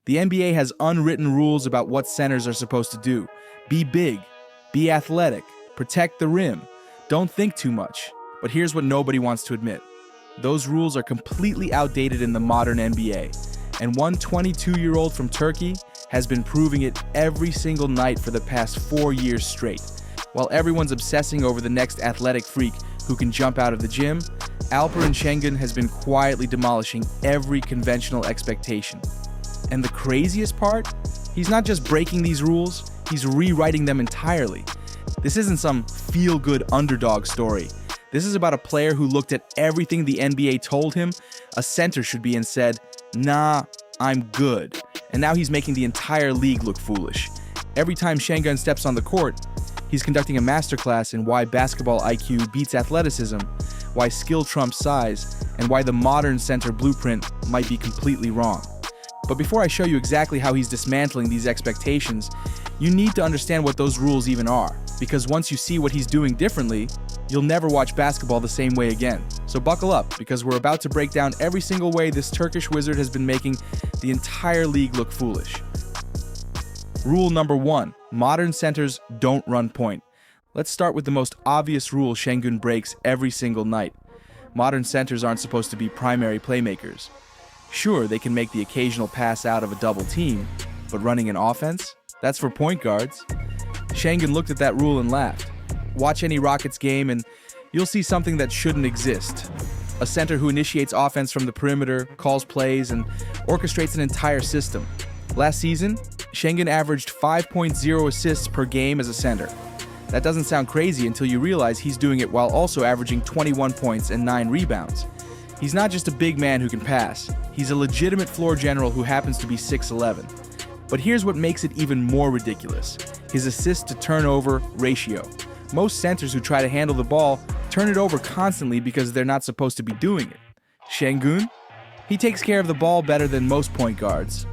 The NBA has unwritten rules about what centers are supposed to do. Be big, be athletic, protect the rim, don't think too much. But here's what nobody wants to admit. Those rules are completely outdated in the modern NBA. And one 22-year-old from Turkey has been proving it every single night for the past 4 years straight. While everyone's obsessing over the next athletic freak who can jump out of the gym, Alperen Şengün has been quietly demolishing every conventional expectation. And the craziest part? He's not just breaking these rules, he's rewriting them entirely. This isn't some feel-good underdog story. This is about a player who looked at everything the NBA told him a center should be and said, "Nah, I'm good." And now he's making the entire league look foolish. Every time Şengün steps on the court, he's conducting a masterclass in why basketball IQ beats athleticism, why skill trumps size, and why the modern center blueprint might be completely wrong. But before I show you exactly how he's dismantling these expectations, you need to understand what those rules even are. Because once you see what he's doing differently, you'll never watch basketball the same way again. So buckle up, because we're about to break down every single way this Turkish wizard has been making the entire league look foolish. Rule number 1, modern centers don't run point. Let's start with the most obvious rule Şengün breaks every single night. Modern centers aren't supposed to be primary playmakers. Sure, they can make the occasional pass out of a double team, but running an offense? That's for point guards. Şengün looked at that rule and laughed. Watch any Rockets game and you'll see something that shouldn't exist. A center who initiates offense from the perimeter, calls plays, and orchestrates an entire system. Last season, Şengün averaged 5.0 assists per game as a center. That doesn't sound crazy until you realize he's doing it while also averaging 21 points and 9 rebounds. He's not just a big man who can pass. He's a legitimate floor general who happens to be 6'11". But here's what makes it even more ridiculous: his assist to turnover ratio. Most centers who try to handle the ball turn it over constantly because they're not supposed to be doing it. Şengün? He takes care of the ball better than most point guards.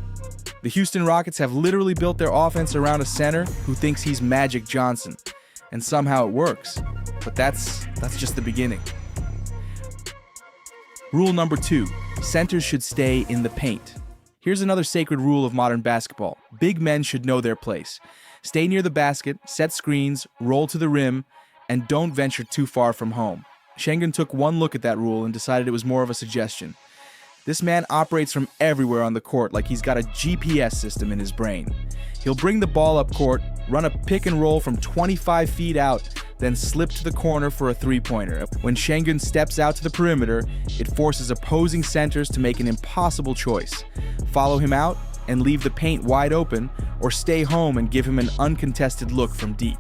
The Houston Rockets have literally built their offense around a center who thinks he's Magic Johnson. And somehow it works. But that's just the beginning. Rule number 2, centers should stay in the paint. Here's another sacred rule of modern basketball. Big men should know their place. Stay near the basket, set screens, roll to the rim, and don't venture too far from home. Şengün took one look at that rule and decided it was more of a suggestion. This man operates from everywhere on the court like he's got a GPS system in his brain. He'll bring the ball up court, run a pick and roll from 25 feet out, then slip to the corner for a three-pointer. When Şengün steps out to the perimeter, it forces opposing centers to make an impossible choice: follow him out and leave the paint wide open, or stay home and give him an uncontested look from deep.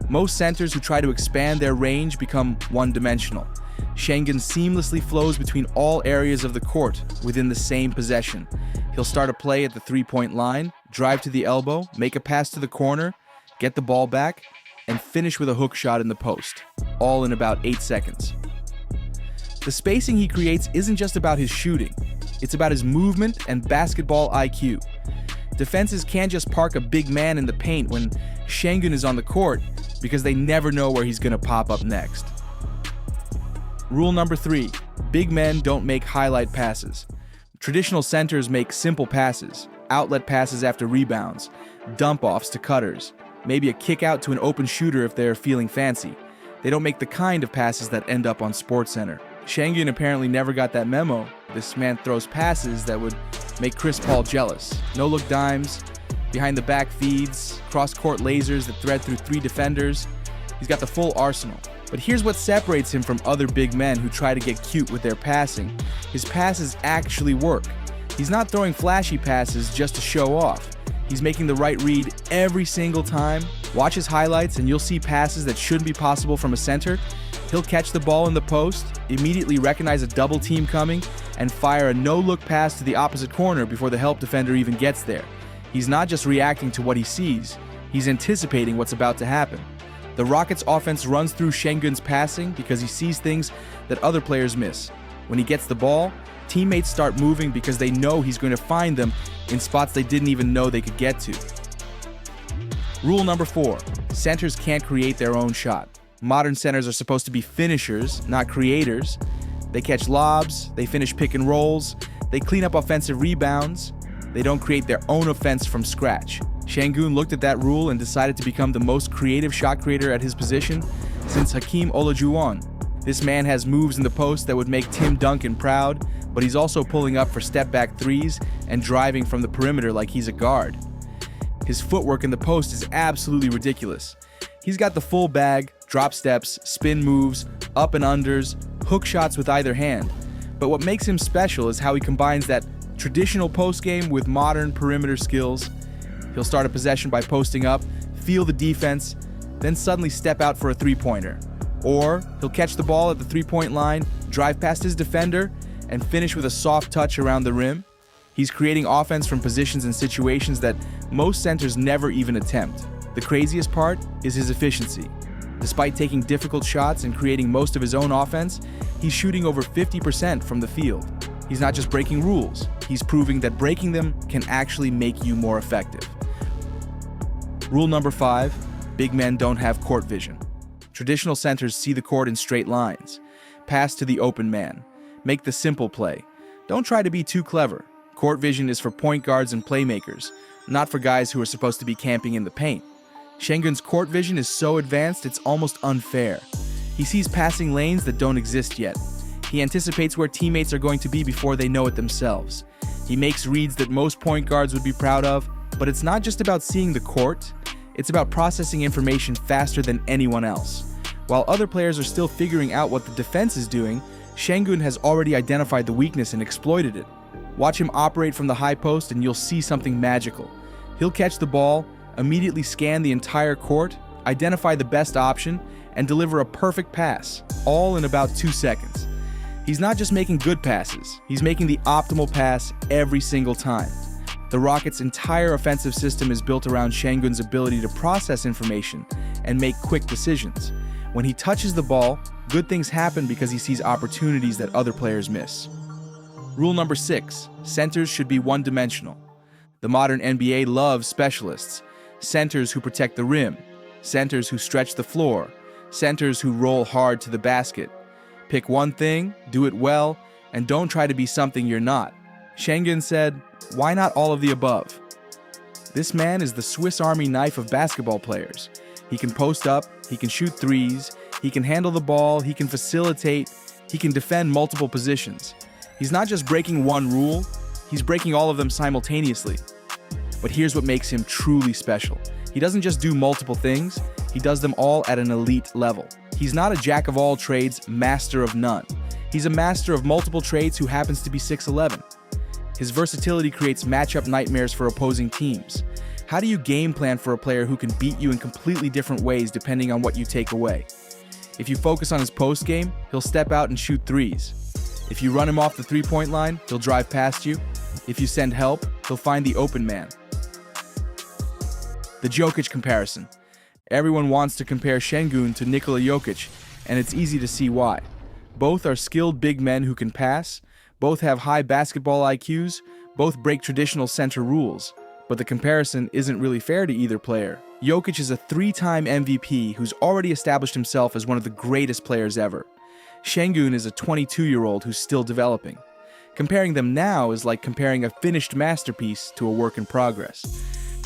Most centers who try to expand their range become one-dimensional. Şengün seamlessly flows between all areas of the court within the same possession. He'll start a play at the three-point line, drive to the elbow, make a pass to the corner, get the ball back, and finish with a hook shot in the post, all in about 8 seconds. The spacing he creates isn't just about his shooting. It's about his movement and basketball IQ. Defenses can't just park a big man in the paint when Şengün is on the court because they never know where he's going to pop up next. Rule number 3, big men don't make highlight passes. Traditional centers make simple passes, outlet passes after rebounds, dump-offs to cutters, maybe a kick out to an open shooter if they're feeling fancy. They don't make the kind of passes that end up on SportsCenter. Şengün apparently never got that memo. This man throws passes that would make Chris Paul jealous. No-look dimes, behind-the-back feeds, cross-court lasers that thread through 3 defenders. He's got the full arsenal. But here's what separates him from other big men who try to get cute with their passing. His passes actually work. He's not throwing flashy passes just to show off. He's making the right read every single time. Watch his highlights and you'll see passes that shouldn't be possible from a center. He'll catch the ball in the post, immediately recognize a double team coming, and fire a no-look pass to the opposite corner before the help defender even gets there. He's not just reacting to what he sees, he's anticipating what's about to happen. The Rockets' offense runs through Şengün's passing because he sees things that other players miss. When he gets the ball, teammates start moving because they know he's going to find them in spots they didn't even know they could get to. Rule number 4, centers can't create their own shot. Modern centers are supposed to be finishers, not creators. They catch lobs, they finish pick and rolls, they clean up offensive rebounds. They don't create their own offense from scratch. Şengün looked at that rule and decided to become the most creative shot creator at his position since Hakeem Olajuwon. This man has moves in the post that would make Tim Duncan proud, but he's also pulling up for step-back threes and driving from the perimeter like he's a guard. His footwork in the post is absolutely ridiculous. He's got the full bag, drop steps, spin moves, up and unders, hook shots with either hand. But what makes him special is how he combines that traditional post game with modern perimeter skills. He'll start a possession by posting up, feel the defense, then suddenly step out for a three-pointer. Or he'll catch the ball at the three-point line, drive past his defender, and finish with a soft touch around the rim. He's creating offense from positions and situations that most centers never even attempt. The craziest part is his efficiency. Despite taking difficult shots and creating most of his own offense, he's shooting over 50% from the field. He's not just breaking rules, he's proving that breaking them can actually make you more effective. Rule number 5, big men don't have court vision. Traditional centers see the court in straight lines. Pass to the open man. Make the simple play. Don't try to be too clever. Court vision is for point guards and playmakers, not for guys who are supposed to be camping in the paint. Şengün's court vision is so advanced it's almost unfair. He sees passing lanes that don't exist yet. He anticipates where teammates are going to be before they know it themselves. He makes reads that most point guards would be proud of, but it's not just about seeing the court, it's about processing information faster than anyone else. While other players are still figuring out what the defense is doing, Şengün has already identified the weakness and exploited it. Watch him operate from the high post and you'll see something magical. He'll catch the ball, immediately scan the entire court, identify the best option, and deliver a perfect pass, all in about 2 seconds. He's not just making good passes, he's making the optimal pass every single time. The Rockets' entire offensive system is built around Şengün's ability to process information and make quick decisions. When he touches the ball, good things happen because he sees opportunities that other players miss. Rule number 6, centers should be one-dimensional. The modern NBA loves specialists. Centers who protect the rim, centers who stretch the floor, centers who roll hard to the basket. Pick one thing, do it well, and don't try to be something you're not. Şengün said, "Why not all of the above?" This man is the Swiss Army knife of basketball players. He can post up, he can shoot threes, he can handle the ball, he can facilitate, he can defend multiple positions. He's not just breaking one rule, he's breaking all of them simultaneously. But here's what makes him truly special. He doesn't just do multiple things, he does them all at an elite level. He's not a jack of all trades, master of none. He's a master of multiple trades who happens to be 6'11". His versatility creates matchup nightmares for opposing teams. How do you game plan for a player who can beat you in completely different ways depending on what you take away? If you focus on his post game, he'll step out and shoot threes. If you run him off the three-point line, he'll drive past you. If you send help, he'll find the open man. The Jokic comparison. Everyone wants to compare Şengün to Nikola Jokic, and it's easy to see why. Both are skilled big men who can pass, both have high basketball IQs, both break traditional center rules. But the comparison isn't really fair to either player. Jokic is a 3-time MVP who's already established himself as one of the greatest players ever. Şengün is a 22-year-old who's still developing. Comparing them now is like comparing a finished masterpiece to a work in progress.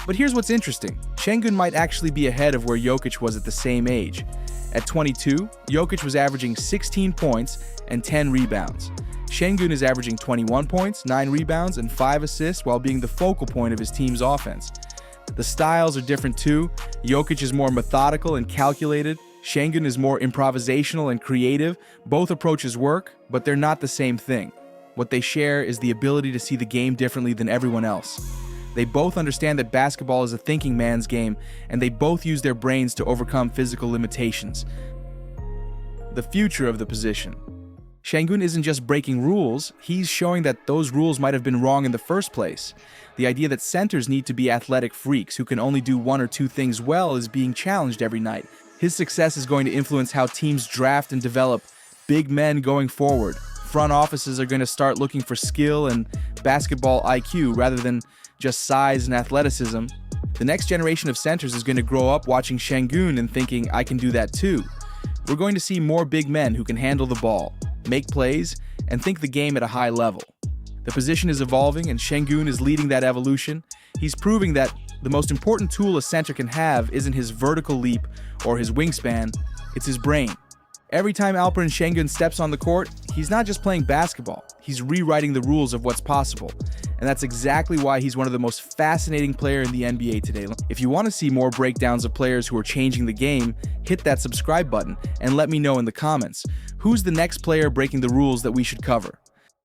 But here's what's interesting. Şengün might actually be ahead of where Jokic was at the same age. At 22, Jokic was averaging 16 points and 10 rebounds. Şengün is averaging 21 points, 9 rebounds, and 5 assists while being the focal point of his team's offense. The styles are different too. Jokic is more methodical and calculated. Şengün is more improvisational and creative. Both approaches work, but they're not the same thing. What they share is the ability to see the game differently than everyone else. They both understand that basketball is a thinking man's game, and they both use their brains to overcome physical limitations. The future of the position. Şengün isn't just breaking rules, he's showing that those rules might have been wrong in the first place. The idea that centers need to be athletic freaks who can only do one or two things well is being challenged every night. His success is going to influence how teams draft and develop big men going forward. Front offices are going to start looking for skill and basketball IQ rather than just size and athleticism. The next generation of centers is going to grow up watching Şengün and thinking, I can do that too. We're going to see more big men who can handle the ball, make plays, and think the game at a high level. The position is evolving, and Şengün is leading that evolution. He's proving that the most important tool a center can have isn't his vertical leap or his wingspan, it's his brain. Every time Alperen Şengün steps on the court, he's not just playing basketball, he's rewriting the rules of what's possible. And that's exactly why he's one of the most fascinating players in the NBA today. If you want to see more breakdowns of players who are changing the game, hit that subscribe button and let me know in the comments. Who's the next player breaking the rules that we should cover?